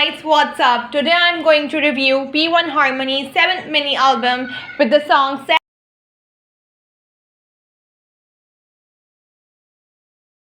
guys, what's up? Today I'm going to review P1 Harmony's 7th mini album with the song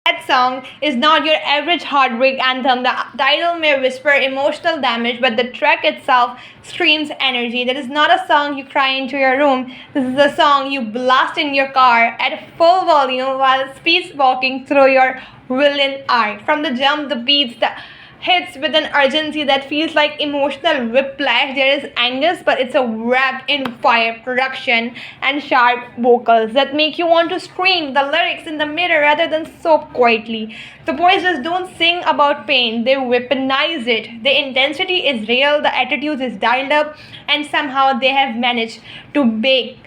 That song is not your average heartbreak anthem. The title may whisper emotional damage, but the track itself screams energy. That is not a song you cry into your room. This is a song you blast in your car at full volume while speed walking through your villain arc. From the jump, the beats, the hits with an urgency that feels like emotional whiplash. There is Angus, but it's a wrapped in fire production and sharp vocals that make you want to scream the lyrics in the mirror rather than sob quietly. The boys just don't sing about pain, they weaponize it. The intensity is real, the attitude is dialed up, and somehow they have managed to make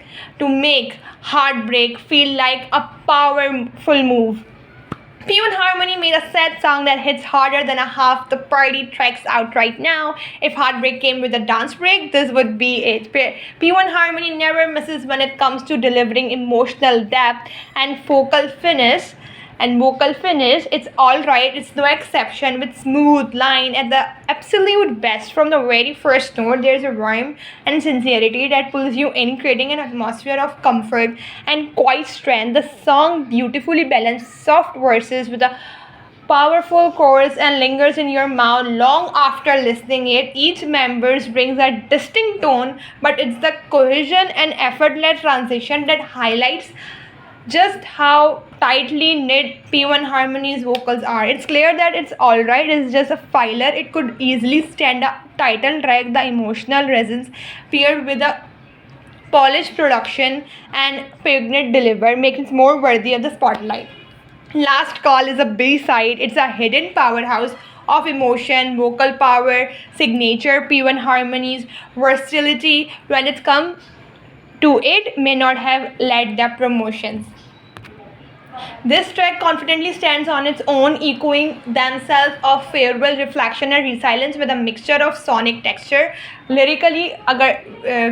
heartbreak feel like a powerful move. P1 Harmony made a sad song that hits harder than a half the party tracks out right now. If Heartbreak came with a dance break, this would be it. P1 Harmony never misses when it comes to delivering emotional depth and vocal finish. It's alright, it's no exception with smooth line at the absolute best. From the very first note, there's a rhyme and sincerity that pulls you in, creating an atmosphere of comfort and quiet strength. The song beautifully balanced soft verses with a powerful chorus and lingers in your mouth long after listening it. Each member brings a distinct tone, but it's the cohesion and effortless transition that highlights just how tightly knit P1 Harmony's vocals are. It's clear that it's alright, it's just a filler. It could easily stand a title track. The emotional resonance paired with a polished production and poignant deliver makes it more worthy of the spotlight. Last Call is a B-side. It's a hidden powerhouse of emotion, vocal power, signature. P1 Harmony's versatility when it comes to it may not have led the promotions. This track confidently stands on its own, echoing themselves of farewell, reflection, and resilience with a mixture of sonic texture. Lyrically,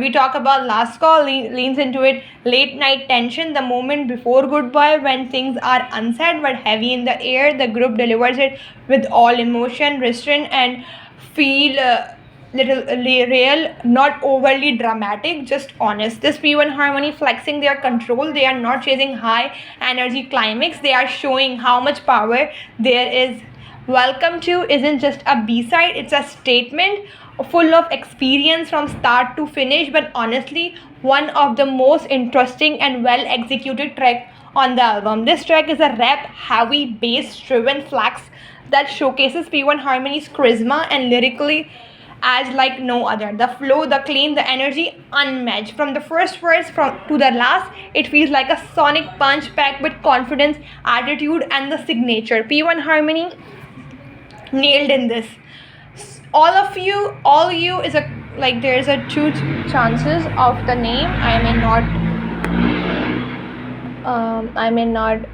we talk about Last Call, leans into it. Late night tension, the moment before goodbye, when things are unsaid but heavy in the air. The group delivers it with all emotion, restraint, and feel. Little real, not overly dramatic, just honest. This P1 Harmony flexing their control. They are not chasing high energy climax, they are showing how much power there is. Welcome to isn't just a B-side, it's a statement full of experience from start to finish, but honestly one of the most interesting and well executed track on the album. This track is a rap heavy bass driven flex that showcases P1 Harmony's charisma and lyrically as like no other. The flow, the clean, the energy unmatched. From the first verse to the last, it feels like a sonic punch packed with confidence, attitude, and the signature. P1 Harmony nailed in this. All you is a like there's a two chances of the name. I may not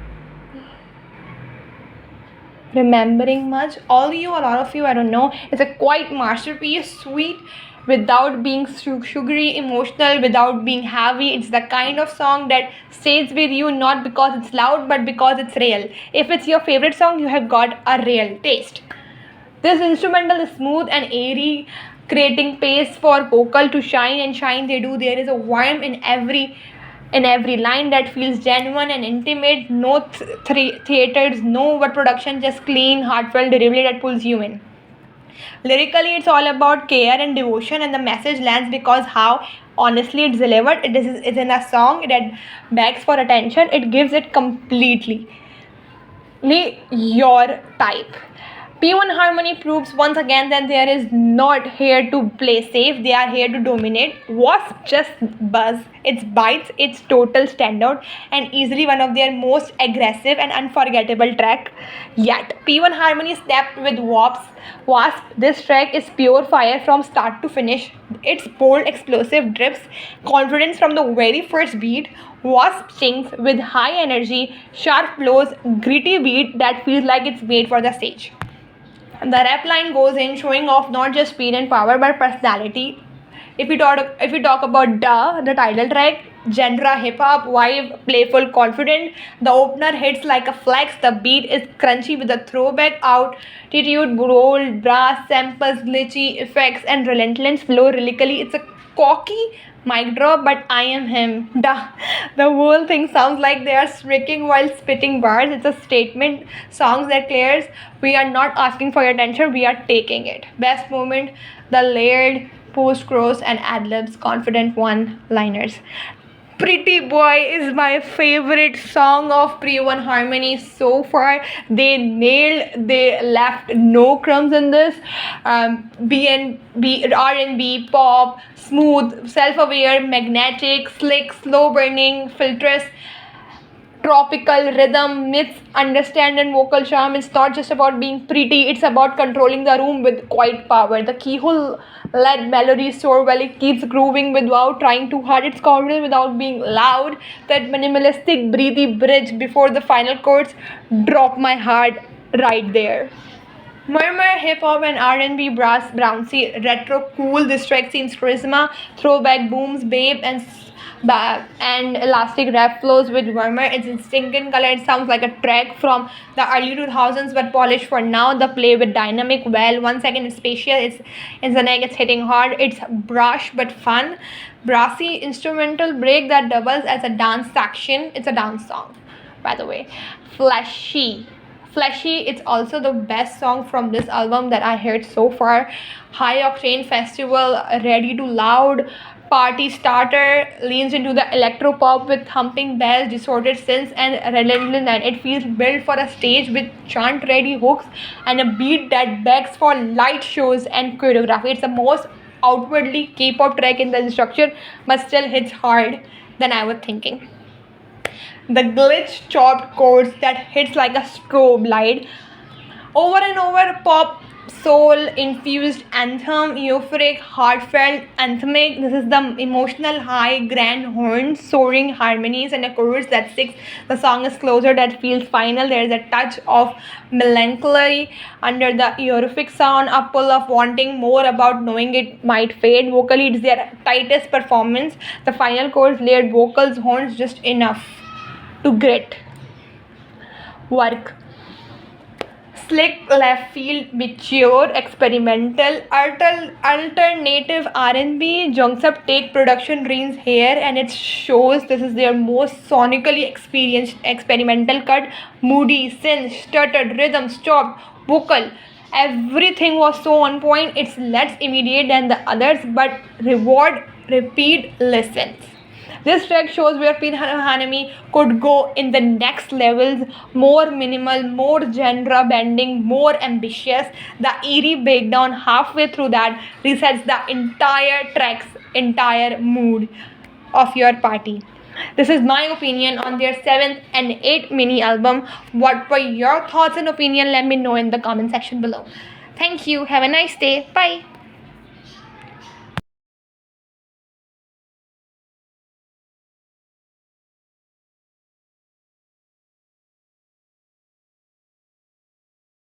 remembering much. All you, a lot of you, I don't know. It's a quite masterpiece, sweet without being sugary, emotional without being heavy. It's the kind of song that stays with you not because it's loud but because it's real. If it's your favorite song, you have got a real taste. This instrumental is smooth and airy, creating pace for vocal to shine and shine. They do. There is a warmth in every line that feels genuine and intimate. No theaters, no overproduction, just clean, heartfelt delivery that pulls you in. Lyrically, it's all about care and devotion, and the message lands because how honestly it's delivered. It's in a song that begs for attention. It gives it completely your type. P1 Harmony proves once again that they is not here to play safe, they are here to dominate. Wasp just buzz, its bites, its total standout, and easily one of their most aggressive and unforgettable track yet. P1 Harmony stepped with Wasp. This track is pure fire from start to finish. It's bold, explosive drips, confidence from the very first beat. Wasp sings with high energy, sharp blows, gritty beat that feels like it's made for the stage. The rap line goes in, showing off not just speed and power but personality. If we talk about the title track, genre hip hop vibe, playful, confident. The opener hits like a flex. The beat is crunchy with a throwback altitude, roll, brass, samples, glitchy effects, and relentless flow. Lyrically, it's a cocky mic drop, but I am him. The whole thing sounds like they are shrieking while spitting bars. It's a statement song that clears we are not asking for your attention, we are taking it. Best moment, the layered post chorus and ad libs, confident one liners. Pretty Boy is my favorite song of Pre One Harmony so far. They left no crumbs in this. B&B, R&B, pop, smooth, self-aware, magnetic, slick, slow burning, filtrous, tropical rhythm, myths, understand and vocal charm. It's not just about being pretty, it's about controlling the room with quiet power. The keyhole led melody soar well, it keeps grooving without trying too hard. It's confident without being loud. That minimalistic, breathy bridge before the final chords drop my heart right there. Murmur, hip hop and R&B, brass, bouncy, retro, cool. This track scene's charisma, throwback booms, babe, and elastic rap flows with Murmur. It's instinct in color. It sounds like a track from the early 2000s, but polished for now. The play with dynamic, well, 1 second it's spatial. It's the neck. It's hitting hard. It's brush but fun. Brassy instrumental break that doubles as a dance section. It's a dance song, by the way. Fleshy, it's also the best song from this album that I heard so far. High octane festival, ready to loud, party starter, leans into the electro pop with thumping bass, distorted synths, and relentless. And it feels built for a stage with chant ready hooks and a beat that begs for light shows and choreography. It's the most outwardly K-pop track in the structure, but still hits hard than I was thinking. The glitch chopped chords that hits like a strobe light. Over and over, pop, soul infused anthem, euphoric, heartfelt, anthemic. This is the emotional high, grand horns, soaring harmonies, and a chorus that sticks. The song is closer, that feels final. There is a touch of melancholy under the euphoric sound, a pull of wanting more about knowing it might fade. Vocally, it's their tightest performance. The final chorus, layered vocals, horns, just enough to grit work. Slick left field, mature, experimental, alternative R&B. Jungsup take production reins here, and it shows this is their most sonically experienced experimental cut. Moody, synth, stuttered, rhythm, chopped, vocal. Everything was so on point. It's less immediate than the others, but reward repeat listens. This track shows where Pin Hanami could go in the next levels, more minimal, more genre bending, more ambitious. The eerie breakdown halfway through that resets the entire track's entire mood of your party. This is my opinion on their 7th and 8th mini album. What were your thoughts and opinion? Let me know in the comment section below. Thank you. Have a nice day. Bye.